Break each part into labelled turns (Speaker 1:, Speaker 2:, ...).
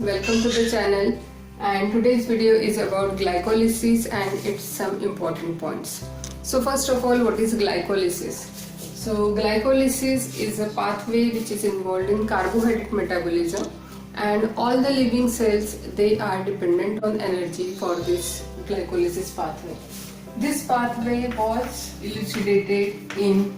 Speaker 1: Welcome to the channel, and today's video is about glycolysis and its some important points. So first of all, what is glycolysis? So glycolysis is a pathway which is involved in carbohydrate metabolism, and all the living cells, they are dependent on energy for this glycolysis pathway. This pathway was elucidated in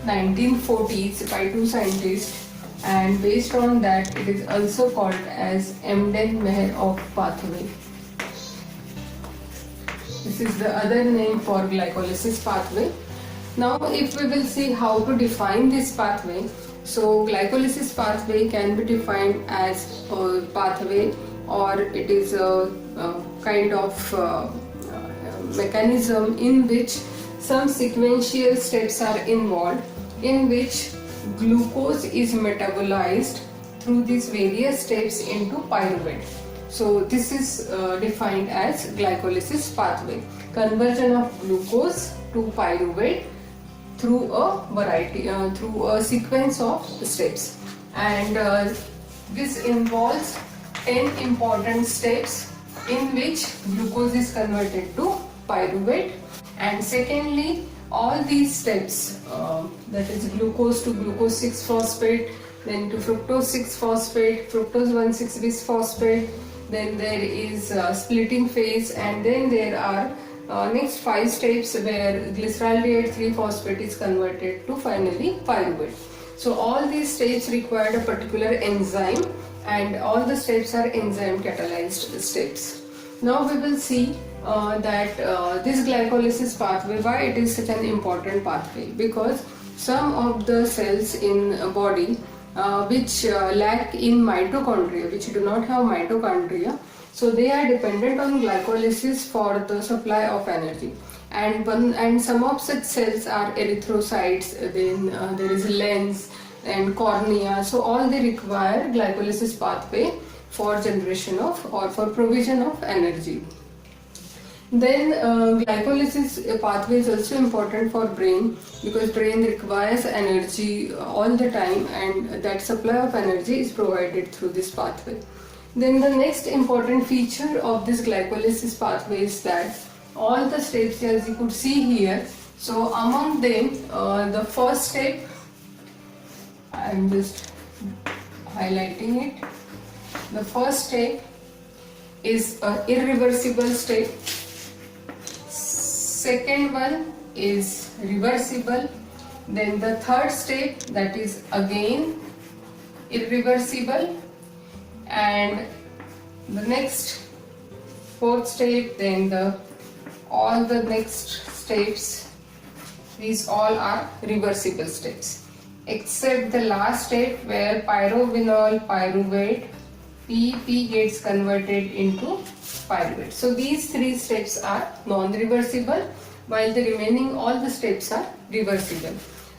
Speaker 1: 1940s by two scientists, and based on that it is also called as Emden-Meherov pathway. This is the other name for glycolysis pathway. Now if we will see how to define this pathway, so glycolysis pathway can be defined as a pathway, or it is a kind of mechanism in which some sequential steps are involved, in which glucose is metabolized through these various steps into pyruvate. So this is defined as glycolysis pathway, conversion of glucose to pyruvate through a sequence of steps, and this involves 10 important steps in which glucose is converted to pyruvate. And secondly, all these steps, that is glucose to glucose 6-phosphate, then to fructose 6-phosphate, fructose 1,6-bisphosphate, then there is splitting phase, and then there are next 5 steps where glyceraldehyde 3-phosphate is converted to finally pyruvate. So all these steps require a particular enzyme, and all the steps are enzyme catalyzed steps. Now we will see that this glycolysis pathway, why it is such an important pathway, because some of the cells in a body which lack in mitochondria, which do not have mitochondria, so they are dependent on glycolysis for the supply of energy, and some of such cells are erythrocytes, then there is lens and cornea, so all they require glycolysis pathway for generation of or for provision of energy. Then glycolysis pathway is also important for brain, because brain requires energy all the time, and that supply of energy is provided through this pathway. Then the next important feature of this glycolysis pathway is that all the steps, as you could see here, so among them the first step, I am just highlighting it. The first step is an irreversible step. Second one is reversible. Then the third step, that is again irreversible. And the next fourth step, then all the next steps, these all are reversible steps, except the last step where pyrovinol pyruvate PP gets converted into pyruvate. So these 3 steps are non-reversible, while the remaining all the steps are reversible.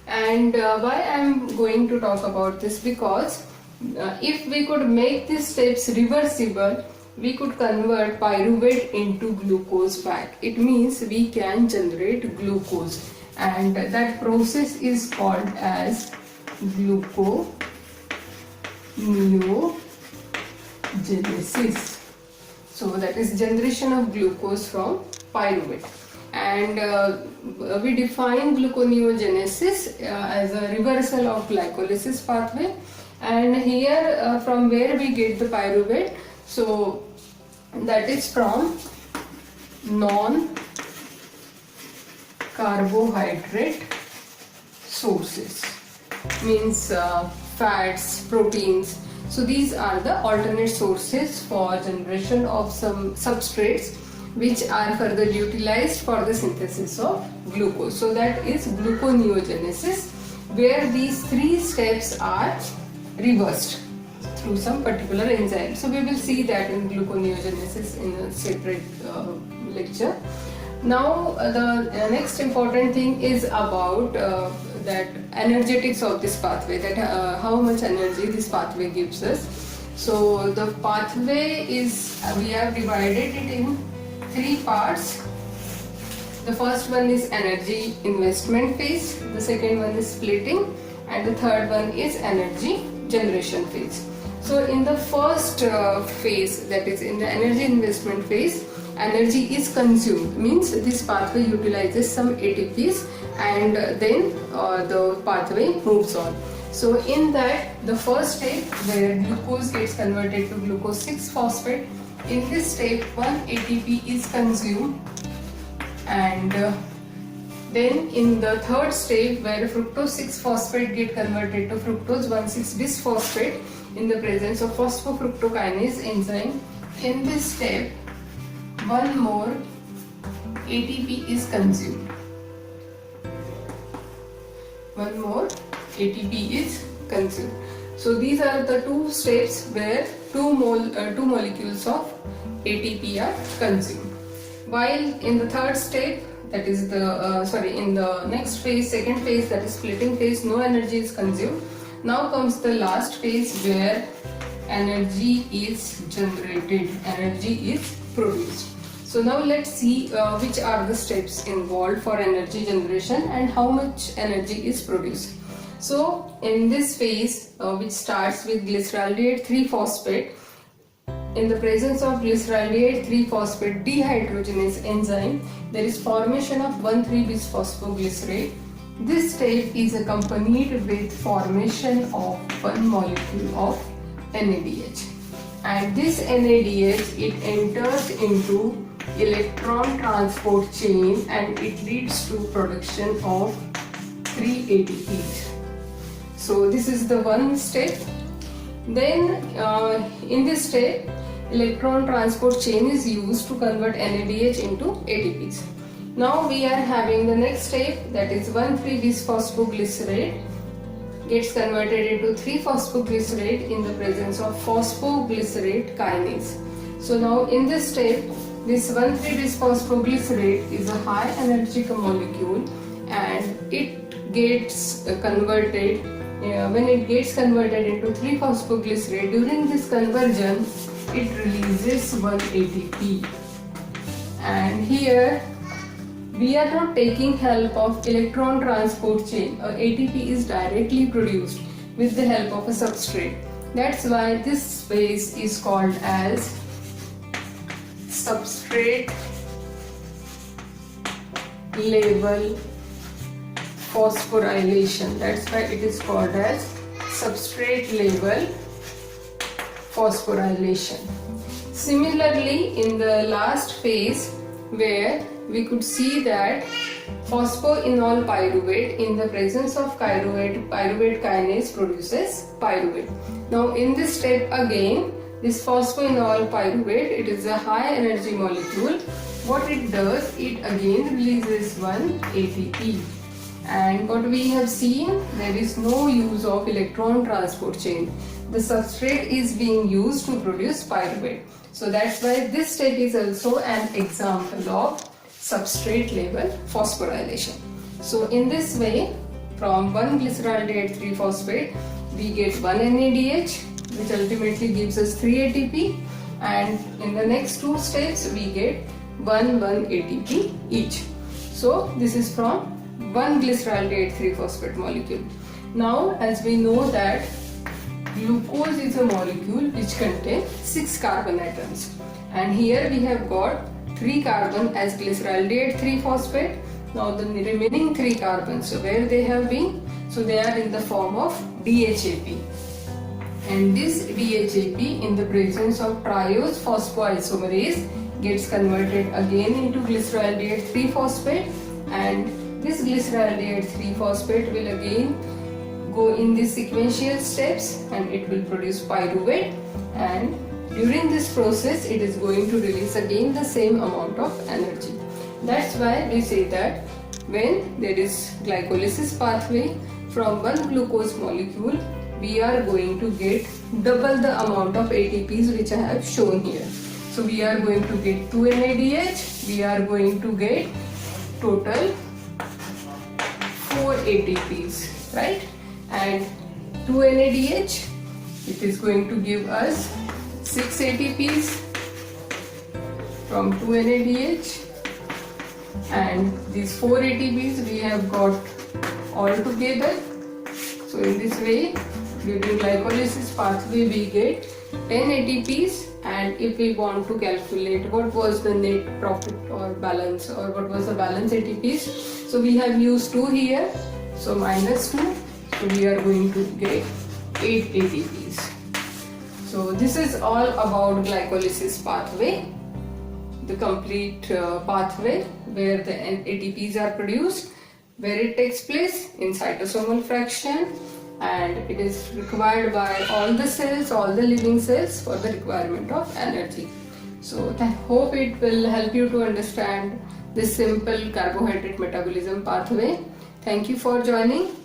Speaker 1: And why I am going to talk about this, because if we could make these steps reversible, we could convert pyruvate into glucose back. It means we can generate glucose, and that process is called as Gluconeogenesis. So that is generation of glucose from pyruvate. And we define gluconeogenesis as a reversal of glycolysis pathway. And here from where we get the pyruvate, so that is from non-carbohydrate sources, means fats, proteins. So these are the alternate sources for generation of some substrates which are further utilized for the synthesis of glucose. So that is gluconeogenesis, where these 3 steps are reversed through some particular enzyme. So we will see that in gluconeogenesis in a separate lecture. Now the next important thing is about that energetics of this pathway, that how much energy this pathway gives us. So the pathway is, we have divided it in 3 parts. The first one is energy investment phase, the second one is splitting, and the third one is energy generation phase. So in the first phase, that is in the energy investment phase, energy is consumed, means this pathway utilizes some ATPs, and then the pathway moves on. So in that, the first step where glucose gets converted to glucose 6-phosphate, in this step 1 ATP is consumed, and then in the third step where fructose 6-phosphate get converted to fructose 1,6-bisphosphate in the presence of phosphofructokinase enzyme, in this step 1 more ATP is consumed. 1 more ATP is consumed. So these are the two steps where two molecules of ATP are consumed. While in the third step, that is the in the next phase, second phase, that is splitting phase, no energy is consumed. Now comes the last phase where energy is generated, energy is produced. So now let's see which are the steps involved for energy generation and how much energy is produced. So in this phase, which starts with glyceraldehyde 3-phosphate, in the presence of glyceraldehyde 3-phosphate dehydrogenase enzyme, there is formation of 1,3-bisphosphoglycerate. This step is accompanied with formation of one molecule of NADH, and this NADH, it enters into electron transport chain and it leads to production of 3 ATPs. So this is the one step. Then in this step, electron transport chain is used to convert NADH into ATPs. Now we are having the next step, that is 1,3-bisphosphoglycerate gets converted into 3-phosphoglycerate in the presence of phosphoglycerate kinase. So now in this step, this 1,3-bisphosphoglycerate is a high energy molecule, and it gets converted. When it gets converted into 3-phosphoglycerate, during this conversion, it releases 1 ATP. And here, we are not taking help of electron transport chain. ATP is directly produced with the help of a substrate. That's why this phase is called as substrate level phosphorylation. That's why it is called as substrate level phosphorylation. Similarly, in the last phase, where we could see that phosphoenol pyruvate in the presence of pyruvate kinase produces pyruvate. Now in this step again, this phosphoenol pyruvate, it is a high energy molecule. What it does, it again releases 1 ATP. And what we have seen, there is no use of electron transport chain. The substrate is being used to produce pyruvate. So that's why this step is also an example of substrate level phosphorylation. So in this way, from 1 glyceraldehyde 3-phosphate, we get 1 NADH, which ultimately gives us 3 ATP, and in the next two steps we get 1 ATP each. So this is from 1 glyceraldehyde 3-phosphate molecule. Now, as we know that glucose is a molecule which contains 6 carbon atoms, and here we have got 3 carbon as glyceraldehyde 3-phosphate. Now the remaining 3 carbons, so where they have been? So they are in the form of DHAP, and this DHAP in the presence of triose phosphoisomerase gets converted again into glyceraldehyde 3-phosphate, and this glyceraldehyde 3-phosphate will again go in these sequential steps and it will produce pyruvate, and during this process it is going to release again the same amount of energy. That's why we say that when there is glycolysis pathway, from one glucose molecule we are going to get double the amount of ATPs which I have shown here. So we are going to get 2 NADH, we are going to get total 4 ATPs, right? And 2 NADH, it is going to give us 6 ATPs from 2 NADH, and these 4 ATPs we have got all together. So in this way during glycolysis pathway we get 10 ATPs, and if we want to calculate what was the net profit or balance, or what was the balance ATPs, so we have used 2 here, so minus 2, so we are going to get 8 ATPs. So this is all about glycolysis pathway, the complete pathway where the ATPs are produced, where it takes place in cytosomal fraction, and it is required by all the cells, all the living cells for the requirement of energy. So I hope it will help you to understand this simple carbohydrate metabolism pathway. Thank you for joining.